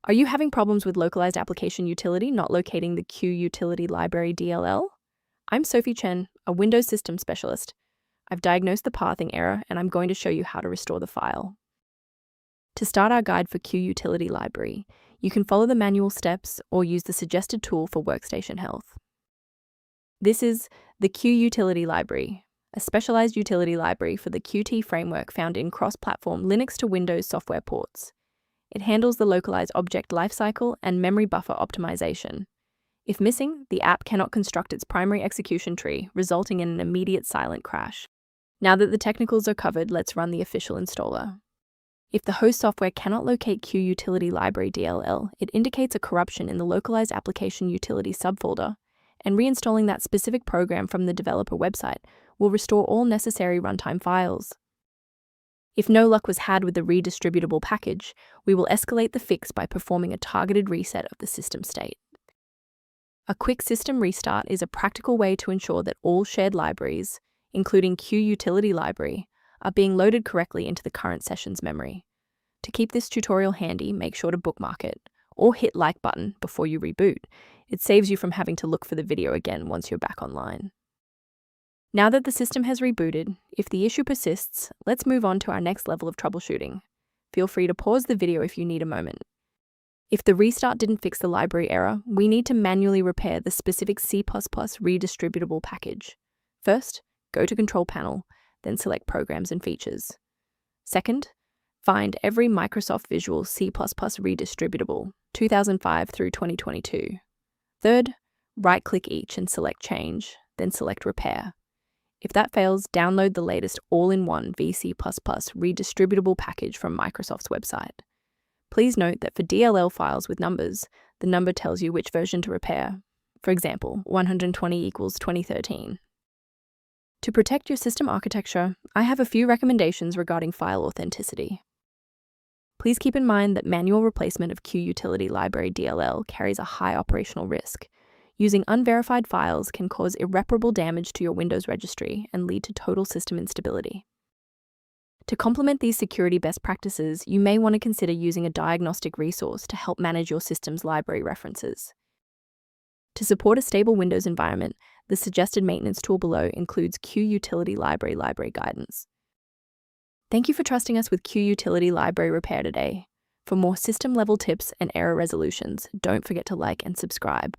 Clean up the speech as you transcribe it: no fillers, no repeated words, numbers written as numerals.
Are you having problems with localized application utility not locating the Qtil.dll Library DLL? I'm Sophie Chen, a Windows system specialist. I've diagnosed the pathing error and I'm going to show you how to restore the file. To start our guide for Qtil Library, you can follow the manual steps or use the suggested tool for workstation health. This is the Qtil Library, a specialized utility library for the Qt framework found in cross-platform Linux to Windows software ports. It handles the localized object lifecycle and memory buffer optimization. If missing, the app cannot construct its primary execution tree, resulting in an immediate silent crash. Now that the technicals are covered, let's run the official installer. If the host software cannot locate Qtil Library DLL, it indicates a corruption in the localized application utility subfolder, and reinstalling that specific program from the developer website will restore all necessary runtime files. If no luck was had with the redistributable package, we will escalate the fix by performing a targeted reset of the system state. A quick system restart is a practical way to ensure that all shared libraries, including Qtil Library, are being loaded correctly into the current session's memory. To keep this tutorial handy, make sure to bookmark it, or hit like button before you reboot. It saves you from having to look for the video again once you're back online. Now that the system has rebooted, if the issue persists, let's move on to our next level of troubleshooting. Feel free to pause the video if you need a moment. If the restart didn't fix the library error, we need to manually repair the specific C++ redistributable package. First, go to Control Panel, then select Programs and Features. Second, find every Microsoft Visual C++ redistributable, 2005 through 2022. Third, right-click each and select Change, then select Repair. If that fails, download the latest all-in-one VC++ redistributable package from Microsoft's website. Please note that for DLL files with numbers, the number tells you which version to repair. For example, 120 equals 2013. To protect your system architecture, I have a few recommendations regarding file authenticity. Please keep in mind that manual replacement of Qtil Library DLL carries a high operational risk. Using unverified files can cause irreparable damage to your Windows registry and lead to total system instability. To complement these security best practices, you may want to consider using a diagnostic resource to help manage your system's library references. To support a stable Windows environment, the suggested maintenance tool below includes Qtil Library guidance. Thank you for trusting us with Qtil Library Repair today. For more system-level tips and error resolutions, don't forget to like and subscribe.